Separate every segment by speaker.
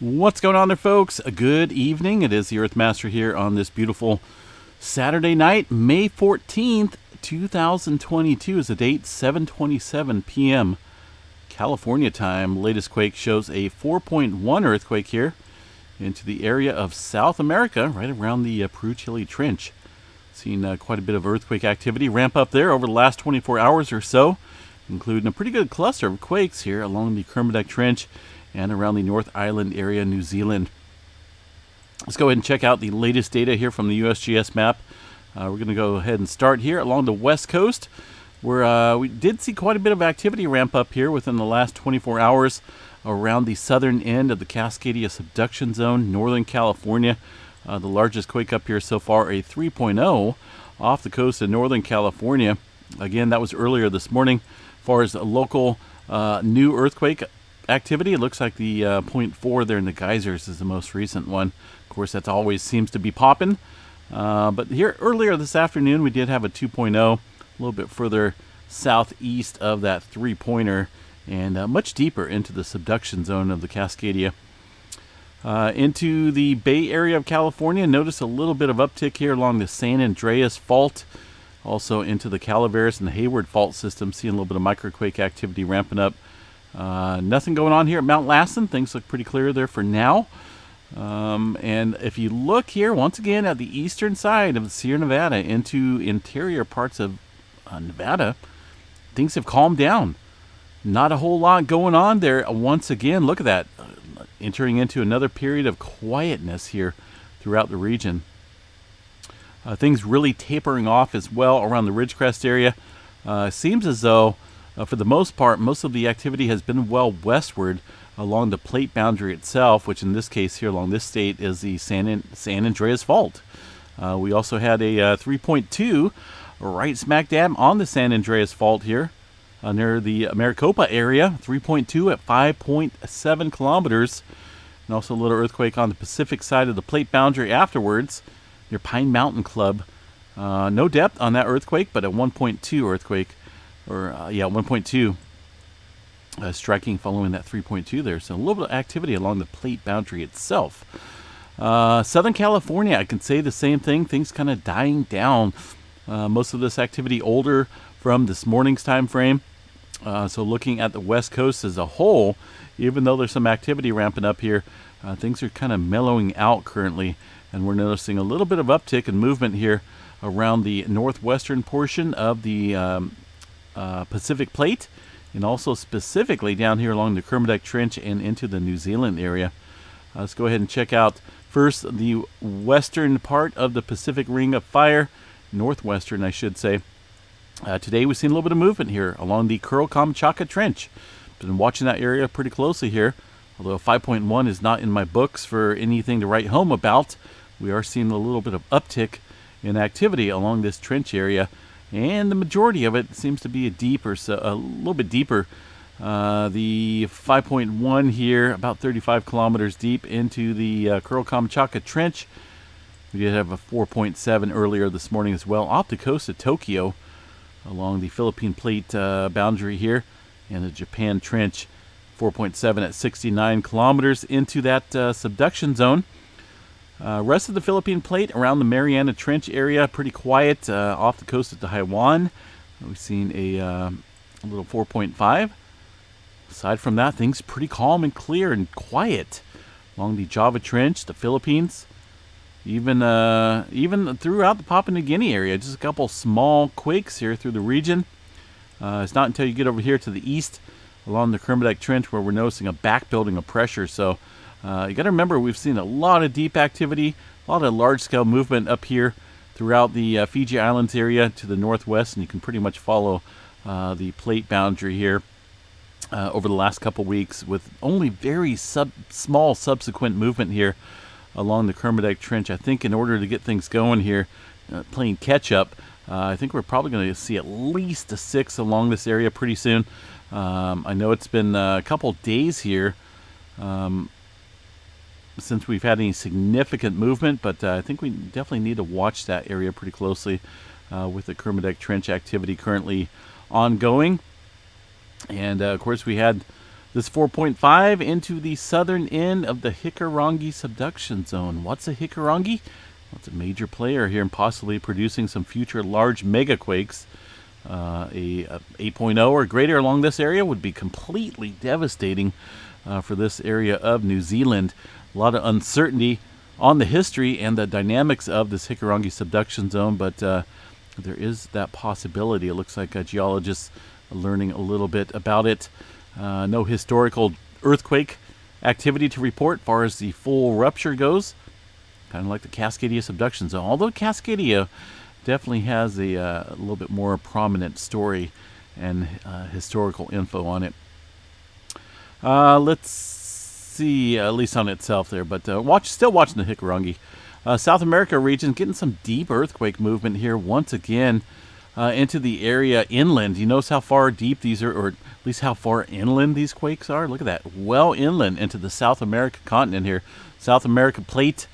Speaker 1: What's going on there, folks? A good evening. It is the Earthmaster here on this beautiful Saturday night, May 14th, 2022 is the date, 7:27 p.m. California time. Latest quake shows a 4.1 earthquake here into the area of South America, right around the Peru-Chile Trench. Seen quite a bit of earthquake activity ramp up there over the last 24 hours or so, including a pretty good cluster of quakes here along the Kermadec Trench and around the North Island area, New Zealand. Let's go ahead and check out the latest data here from the USGS map. We're going to go ahead and start here along the west coast, where we did see quite a bit of activity ramp up here within the last 24 hours around the southern end of the Cascadia Subduction Zone, Northern California. The largest quake up here so far, a 3.0 off the coast of Northern California. Again, that was earlier this morning. As far as a local new earthquake activity, it looks like the 0.4 there in the geysers is the most recent one. Of course, that always seems to be popping. But here earlier this afternoon, we did have a 2.0, a little bit further southeast of that 3-pointer, and much deeper into the subduction zone of the Cascadia. Into the Bay Area of California, notice a little bit of uptick here along the San Andreas Fault. Also into the Calaveras and the Hayward Fault system, seeing a little bit of microquake activity ramping up. Nothing going on here at Mount Lassen. Things look pretty clear there for now. And if you look here, once again, at the eastern side of the Sierra Nevada into interior parts of Nevada, things have calmed down. Not a whole lot going on there. Once again, look at that. Entering into another period of quietness here throughout the region. Things really tapering off as well around the Ridgecrest area. Seems as though, for the most part, most of the activity has been well westward along the plate boundary itself, which in this case here along this state is the San Andreas Fault. We also had a 3.2 right smack dab on the San Andreas Fault here near the Maricopa area, 3.2 at 5.7 kilometers. And also a little earthquake on the Pacific side of the plate boundary afterwards near Pine Mountain Club. No depth on that earthquake, but a 1.2 earthquake. 1.2 striking following that 3.2 there. So a little bit of activity along the plate boundary itself. Southern California, I can say the same thing. Things kind of dying down. Most of this activity older from this morning's time frame. So looking at the west coast as a whole, even though there's some activity ramping up here, things are kind of mellowing out currently. And we're noticing a little bit of uptick and movement here around the northwestern portion of the Pacific Plate, and also specifically down here along the Kermadec Trench and into the New Zealand area. Let's go ahead and check out first the western part of the Pacific Ring of Fire, northwestern I should say. Today we've seen a little bit of movement here along the Kuril-Kamchatka Trench. Been watching that area pretty closely here, although 5.1 is not in my books for anything to write home about. We are seeing a little bit of uptick in activity along this trench area, and the majority of it seems to be a little bit deeper. The 5.1 here, about 35 kilometers deep into the Kuril-Kamchatka Trench. We did have a 4.7 earlier this morning as well, off the coast of Tokyo, along the Philippine Plate boundary here, and the Japan Trench, 4.7 at 69 kilometers into that subduction zone. Rest of the Philippine Plate around the Mariana Trench area, pretty quiet off the coast of Taiwan. We've seen a little 4.5. Aside from that, things pretty calm and clear and quiet along the Java Trench, the Philippines, even throughout the Papua New Guinea area. Just a couple small quakes here through the region. It's not until you get over here to the east along the Kermadec Trench where we're noticing a back building of pressure. So you got to remember, we've seen a lot of deep activity, a lot of large-scale movement up here throughout the Fiji Islands area to the northwest, and you can pretty much follow the plate boundary here over the last couple weeks, with only very small subsequent movement here along the Kermadec Trench. I think in order to get things going here, playing catch-up, I think we're probably going to see at least a 6 along this area pretty soon. I know it's been a couple days here since we've had any significant movement, but I think we definitely need to watch that area pretty closely with the Kermadec Trench activity currently ongoing. And of course we had This 4.5 into the southern end of the Hikarangi Subduction Zone. What's a Hikarangi? Well, it's a major player here and possibly producing some future large megaquakes. A 8.0 or greater along this area would be completely devastating for this area of New Zealand. A lot of uncertainty on the history and the dynamics of this Hikarangi Subduction Zone, but there is that possibility. It looks like geologists are learning a little bit about it. No historical earthquake activity to report as far as the full rupture goes. Kind of like the Cascadia Subduction Zone, although Cascadia definitely has a little bit more prominent story and historical info on it. Let's see, at least on itself there, but still watching the Hikarangi. South America region getting some deep earthquake movement here once again into the area inland. You notice how far deep these are, or at least how far inland these quakes are? Look at that, well inland into the South America continent here. South America plate,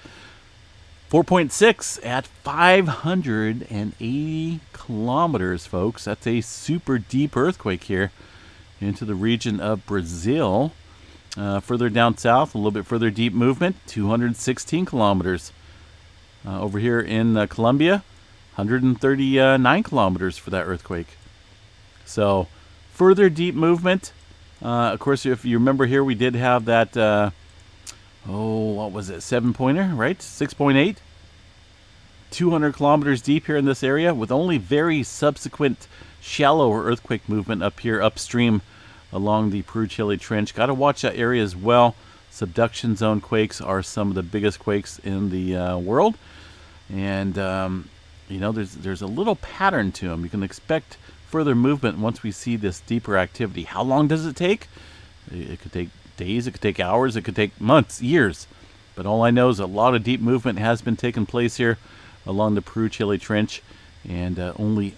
Speaker 1: 4.6 at 580 kilometers, folks. That's a super deep earthquake here into the region of Brazil. Further down south, a little bit further deep movement, 216 kilometers. Over here in Colombia, 139 kilometers for that earthquake. So, further deep movement. Of course, if you remember here, we did have that, what was it, 7-pointer, right? 6.8. 200 kilometers deep here in this area with only very subsequent shallower earthquake movement up here upstream along the Peru-Chile Trench. Got to watch that area as well. Subduction zone quakes are some of the biggest quakes in the world. And, there's a little pattern to them. You can expect further movement once we see this deeper activity. How long does it take? It could take days, it could take hours, it could take months, years. But all I know is a lot of deep movement has been taking place here along the Peru-Chile Trench, and only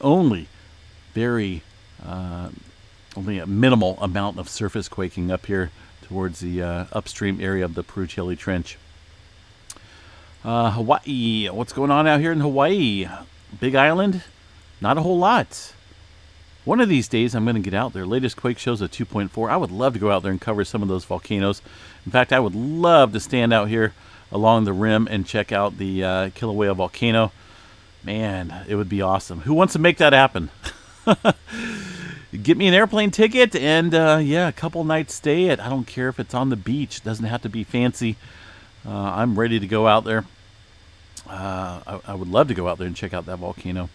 Speaker 1: a minimal amount of surface quaking up here towards the upstream area of the Peru-Chile Trench. Hawaii, what's going on out here in Hawaii? Big Island? Not a whole lot. One of these days I'm going to get out there. Latest quake shows a 2.4. I would love to go out there and cover some of those volcanoes. In fact, I would love to stand out here along the rim and check out the Kilauea volcano. Man, it would be awesome. Who wants to make that happen? Get me an airplane ticket and a couple nights stay at, I don't care if it's on the beach. It doesn't have to be fancy. I'm ready to go out there. I would love to go out there and check out that volcano.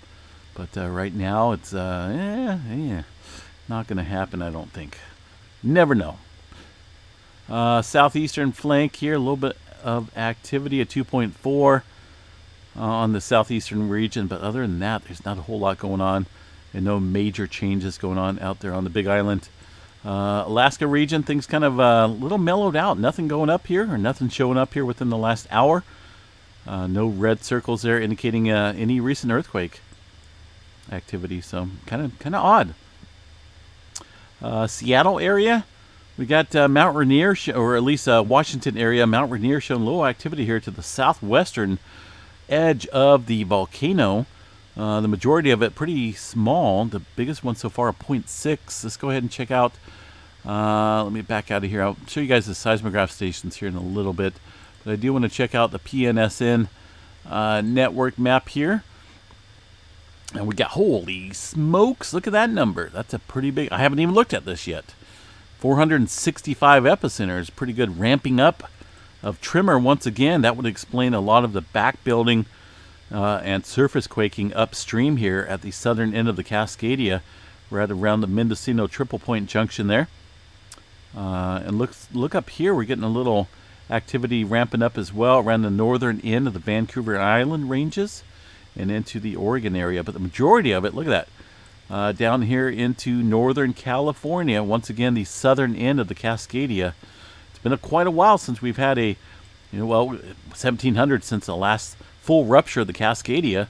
Speaker 1: But right now it's not going to happen, I don't think. Never know. Southeastern flank here, a little bit of activity at 2.4 on the southeastern region, but other than that, there's not a whole lot going on, and no major changes going on out there on the Big Island. Alaska region, things kind of a little mellowed out. Nothing going up here, or nothing showing up here within the last hour. No red circles there indicating any recent earthquake activity, so kind of odd. Seattle area, we got Mount Rainier, or at least Washington area, Mount Rainier showing low activity here to the southwestern edge of the volcano. The majority of it pretty small. The biggest one so far, a 0.6. Let's go ahead and check out. Let me back out of here. I'll show you guys the seismograph stations here in a little bit. But I do want to check out the PNSN network map here. And we got, holy smokes, look at that number. That's a pretty big, I haven't even looked at this yet. 465 epicenters, pretty good ramping up of tremor once again. That would explain a lot of the back building and surface quaking upstream here at the southern end of the Cascadia, right around the Mendocino Triple Point Junction there. And look up here, we're getting a little activity ramping up as well around the northern end of the Vancouver Island ranges and into the Oregon area. But the majority of it, look at that, down here into northern California, once again the southern end of the Cascadia. It's been quite a while since we've had 1700 since the last full rupture of the Cascadia,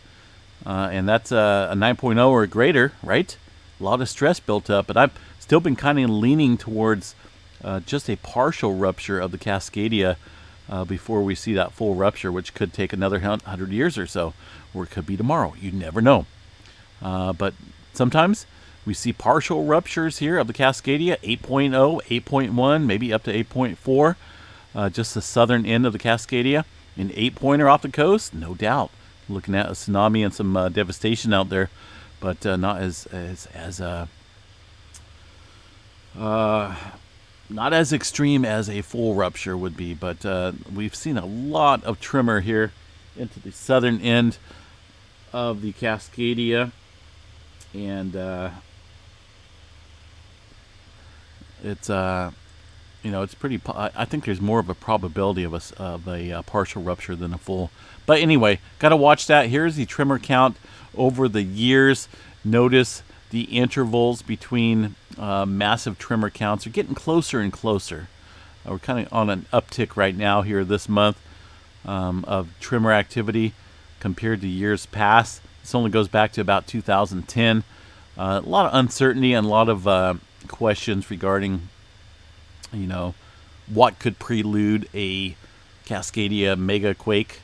Speaker 1: and that's a 9.0 or greater, right? A lot of stress built up, but I've still been kind of leaning towards just a partial rupture of the Cascadia before we see that full rupture, which could take another 100 years or so, or it could be tomorrow. You never know. But sometimes We see partial ruptures here of the Cascadia, 8.0, 8.1, maybe up to 8.4. Just the southern end of the Cascadia. An 8-pointer off the coast, no doubt. Looking at a tsunami and some devastation out there, but not not as extreme as a full rupture would be. But we've seen a lot of tremor here into the southern end of the Cascadia, and it's it's pretty. I think there's more of a probability of a partial rupture than a full. But anyway, got to watch that. Here's the tremor count over the years. Notice the intervals between massive tremor counts are getting closer and closer. We're kind of on an uptick right now here this month of tremor activity compared to years past. This only goes back to about 2010. A lot of uncertainty and a lot of questions regarding, what could prelude a Cascadia mega quake.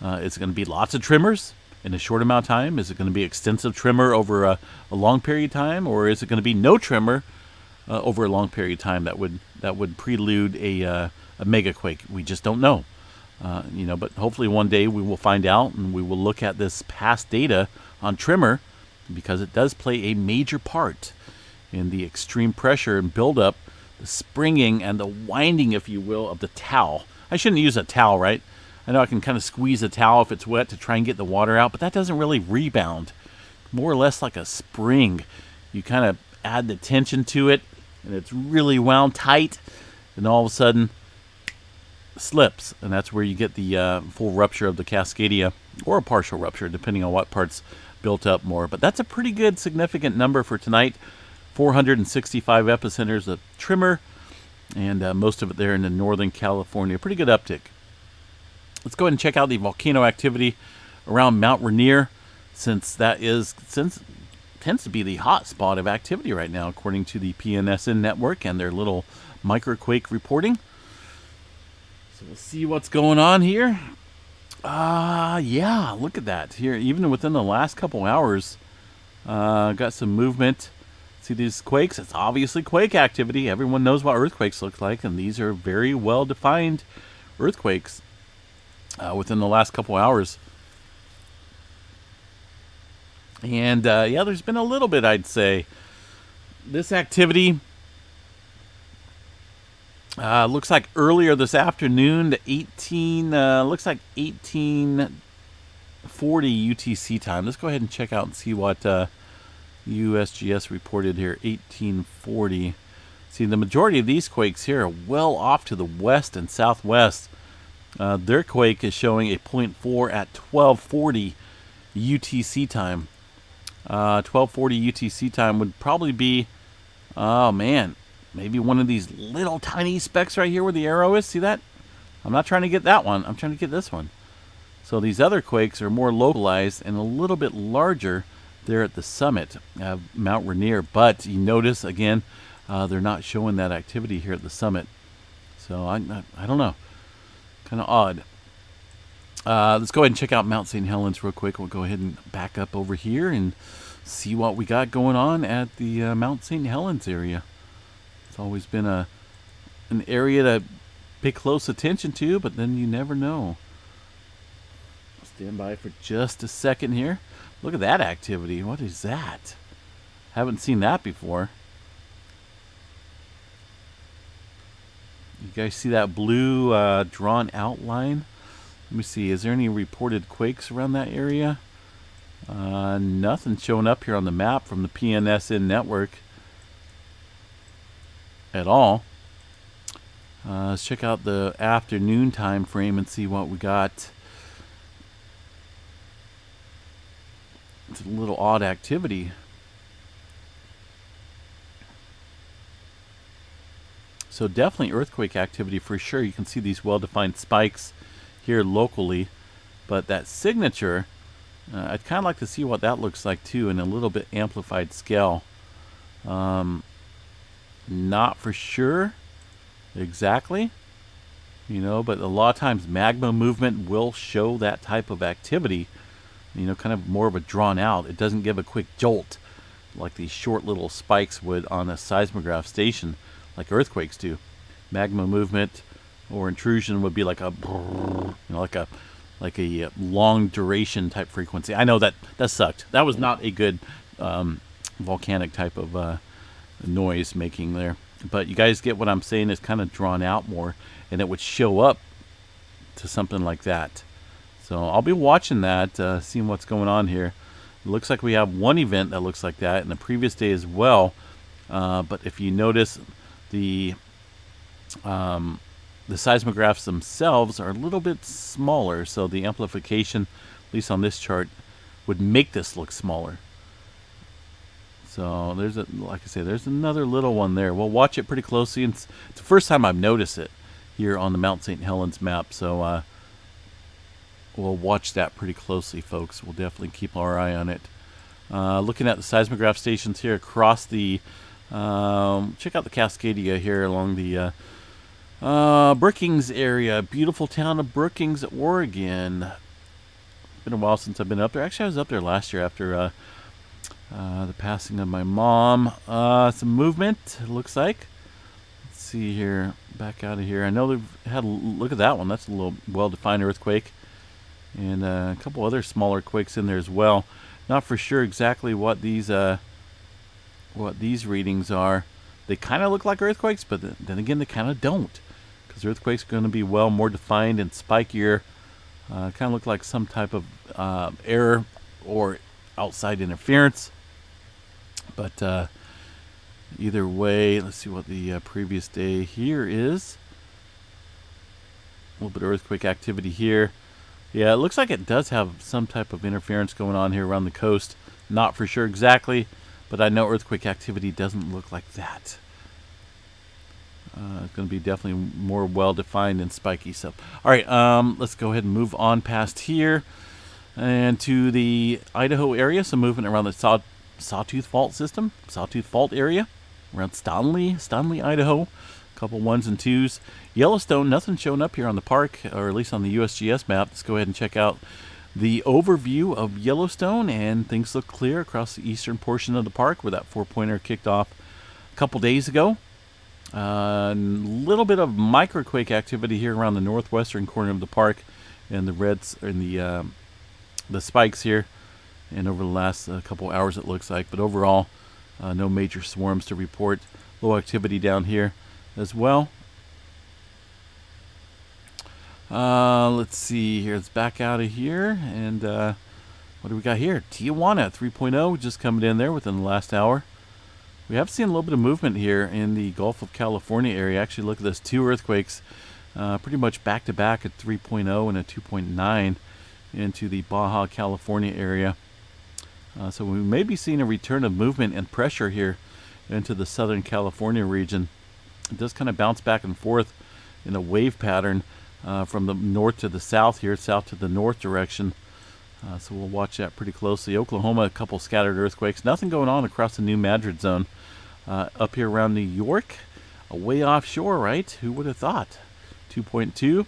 Speaker 1: Is it going to be lots of tremors in a short amount of time? Is it going to be extensive tremor over a long period of time, or is it going to be no tremor over a long period of time that would prelude a mega quake? We just don't know. But hopefully one day we will find out, and we will look at this past data on tremor, because it does play a major part in the extreme pressure and buildup, the springing and the winding, if you will, of the towel. I shouldn't use a towel, right? I know I can kind of squeeze a towel if it's wet to try and get the water out, but that doesn't really rebound. More or less like a spring. You kind of add the tension to it, and it's really wound tight, and all of a sudden slips, and that's where you get the full rupture of the Cascadia, or a partial rupture, depending on what part's built up more. But that's a pretty good, significant number for tonight. 465 epicenters of tremor, and most of it there in the Northern California. Pretty good uptick. Let's go ahead and check out the volcano activity around Mount Rainier, since tends to be the hot spot of activity right now, according to the PNSN network and their little microquake reporting. So we'll see what's going on here. Yeah, look at that here. Even within the last couple hours, got some movement. See these quakes? It's obviously quake activity. Everyone knows what earthquakes look like, and these are very well-defined earthquakes within the last couple hours. And yeah, there's been a little bit, I'd say. This activity looks like earlier this afternoon, looks like 1840 UTC time. Let's go ahead and check out and see what USGS reported here, 1840. See, the majority of these quakes here are well off to the west and southwest. Their quake is showing a 0.4 at 1240 UTC time. 1240 UTC time would probably be, oh man, maybe one of these little tiny specks right here where the arrow is. See that? I'm not trying to get that one. I'm trying to get this one. So these other quakes are more localized and a little bit larger there at the summit of Mount Rainier. But you notice, again, they're not showing that activity here at the summit. So I don't know. Kind of odd. Let's go ahead and check out Mount St. Helens real quick. We'll go ahead and back up over here and see what we got going on at the Mount St. Helens area. It's always been an area to pay close attention to, but then you never know. Stand by for just a second here. Look at that activity. What is that? Haven't seen that before. You guys see that blue drawn outline? Let me see. Is there any reported quakes around that area? Nothing showing up here on the map from the PNSN network at all. Let's check out the afternoon time frame and see what we got. It's a little odd activity. So definitely earthquake activity for sure. You can see these well-defined spikes here locally, but that signature, I'd kind of like to see what that looks like too in a little bit amplified scale. Not for sure exactly, but a lot of times magma movement will show that type of activity, kind of more of a drawn out. It doesn't give a quick jolt like these short little spikes would on a seismograph station, like earthquakes do. Magma movement or intrusion would be like a, like a long duration type frequency. I know that sucked. That was not a good volcanic type of noise making there. But you guys get what I'm saying. It's kind of drawn out more, and it would show up to something like that. So I'll be watching that, seeing what's going on here. It looks like we have one event that looks like that, and the previous day as well. But if you notice, the seismographs themselves are a little bit smaller, so the amplification, at least on this chart, would make this look smaller. So there's like I say, there's another little one there. We'll watch it pretty closely. It's the first time I've noticed it here on the Mount St. Helens map. So we'll watch that pretty closely, folks. We'll definitely keep our eye on it. Looking at the seismograph stations here across the, check out the Cascadia here along the Brookings area. Beautiful town of Brookings, Oregon. Been a while since I've been up there. Actually, I was up there last year after the passing of my mom. Some movement, it looks like. Let's see here. Back out of here. I know they've had, look at that one. That's a little well-defined earthquake. And a couple other smaller quakes in there as well. Not for sure exactly what these readings are. They kind of look like earthquakes, but then again, they kind of don't. Because earthquakes are going to be more defined and spikier. Kind of look like some type of error or outside interference. But either way, let's see what the previous day here is. A little bit of earthquake activity here. Yeah, it looks like it does have some type of interference going on here around the coast. Not for sure exactly, but I know earthquake activity doesn't look like that. It's going to be definitely more well-defined and spiky stuff. All right, let's go ahead and move on past here and to the Idaho area. Some movement around the Sawtooth Fault system, Sawtooth Fault area, around Stanley, Idaho. A couple ones and twos. Yellowstone, nothing showing up here on the park, or at least on the USGS map. Let's go ahead and check out the overview of Yellowstone, and things look clear across the eastern portion of the park where that 4-pointer kicked off a couple days ago. A little bit of microquake activity here around the northwestern corner of the park, and the reds and the spikes here, and over the last couple hours it looks like. But overall, no major swarms to report. Low activity down here as well. Let's see here. It's back out of here, and what do we got here? Tijuana 3.0 just coming in there within the last hour. We have seen a little bit of movement here in the Gulf of California area. Actually, look at this, 2 earthquakes pretty much back-to-back at 3.0 and a 2.9 into the Baja, California area. So we may be seeing a return of movement and pressure here into the Southern California region. It does kind of bounce back and forth in a wave pattern from the north to the south here, south to the north direction. So we'll watch that pretty closely. Oklahoma, a couple scattered earthquakes. Nothing going on across the New Madrid zone. Up here around New York, way offshore, right? Who would have thought? 2.2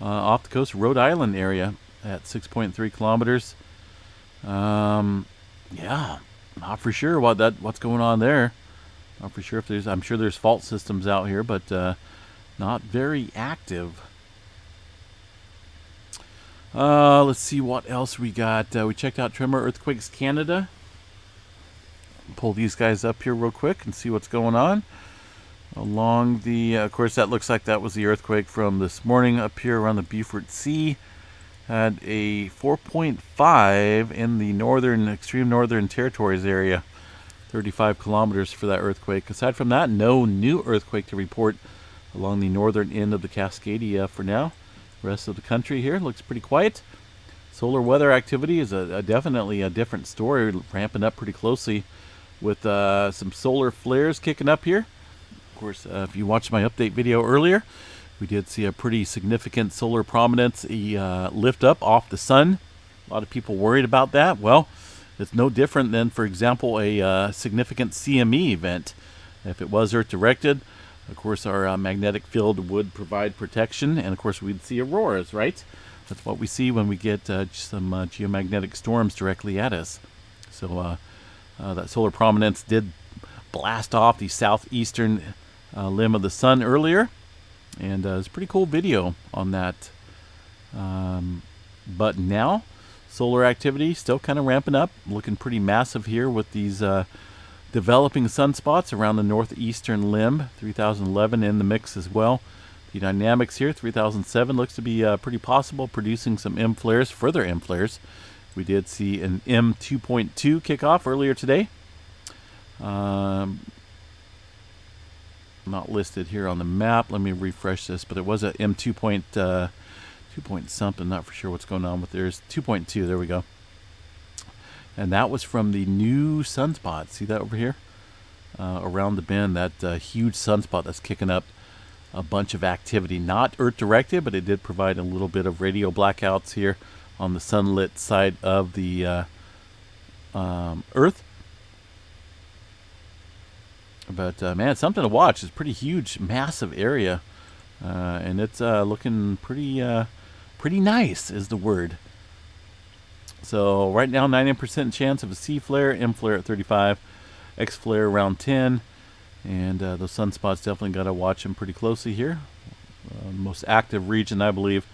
Speaker 1: off the coast, Rhode Island area at 6.3 kilometers. Yeah, not for sure what's going on there. Not for sure if there's. I'm sure there's fault systems out here, but not very active. Let's see what else we got. We checked out Tremor Earthquakes Canada. Pull these guys up here real quick and see what's going on. Along the, of course, that looks like that was the earthquake from this morning up here around the Beaufort Sea. Had a 4.5 in the extreme northern territories area. 35 kilometers for that earthquake. Aside from that, no new earthquake to report along the northern end of the Cascadia for now. The rest of the country here looks pretty quiet. Solar weather activity is definitely a different story, ramping up pretty closely with some solar flares kicking up here. Of course, if you watched my update video earlier, we did see a pretty significant solar prominence lift up off the sun. A lot of people worried about that. Well, it's no different than, for example, a significant CME event. If it was Earth-directed, of course, our magnetic field would provide protection, and of course, we'd see auroras, right? That's what we see when we get some geomagnetic storms directly at us. So That solar prominence did blast off the southeastern limb of the sun earlier, and it's a pretty cool video on that. But now, solar activity still kind of ramping up, looking pretty massive here with these developing sunspots around the northeastern limb. 3011 in the mix as well. The dynamics here, 3007 looks to be pretty possible, producing some M flares, further M flares. We did see an M2.2 kickoff earlier today. Not listed here on the map. Let me refresh this, but it was a M2 point, 2 point something. Not for sure what's going on with theirs. 2.2. There we go. And that was from the new sunspot. See that over here? Around the bend, that huge sunspot that's kicking up a bunch of activity. Not Earth directed, but it did provide a little bit of radio blackouts here on the sunlit side of the Earth. But man, it's something to watch. It's a pretty huge, massive area, and it's looking pretty nice is the word. So right now, 90% chance of a C flare, M flare at 35, X flare around 10, and those sunspots definitely got to watch them pretty closely here. Most active region, I believe,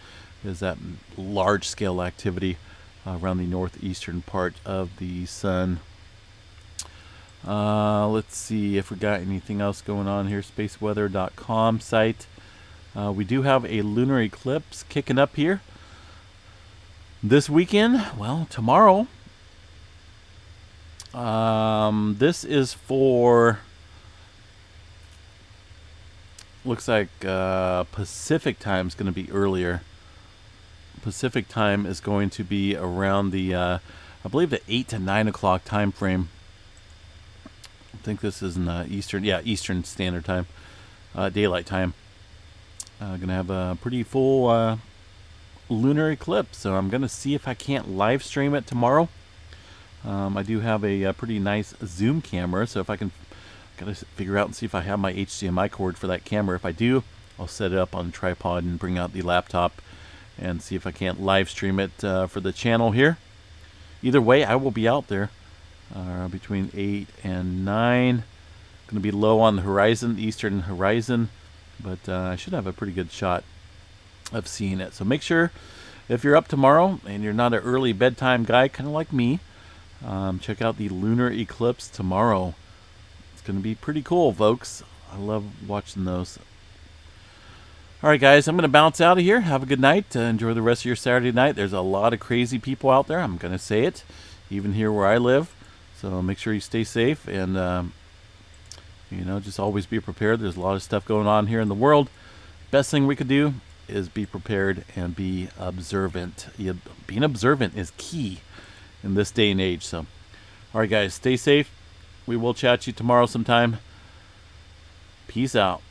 Speaker 1: is that large-scale activity around the northeastern part of the sun. Let's see if we got anything else going on here. Spaceweather.com site. We do have a lunar eclipse kicking up here this weekend. Well, tomorrow. This is for, looks like Pacific time is going to be earlier. Pacific time is going to be around the, I believe, the 8 to 9 o'clock time frame. I think this is in Eastern, yeah, Eastern Standard Time, daylight time. Going to have a pretty full lunar eclipse, so I'm going to see if I can't live stream it tomorrow. I do have a pretty nice zoom camera, so if I can, gotta figure out and see if I have my HDMI cord for that camera. If I do, I'll set it up on a tripod and bring out the laptop and see if I can't live stream it for the channel here. Either way, I will be out there between 8 and 9. Going to be low on the horizon, eastern horizon, but I should have a pretty good shot of seeing it. So make sure, if you're up tomorrow and you're not an early bedtime guy, kind of like me, check out the lunar eclipse tomorrow. It's going to be pretty cool, folks. I love watching those. All right, guys, I'm going to bounce out of here. Have a good night. Enjoy the rest of your Saturday night. There's a lot of crazy people out there. I'm going to say it, even here where I live. So make sure you stay safe and, you know, just always be prepared. There's a lot of stuff going on here in the world. Best thing we could do is be prepared and be observant. Being observant is key in this day and age. So, all right, guys, stay safe. We will chat to you tomorrow sometime. Peace out.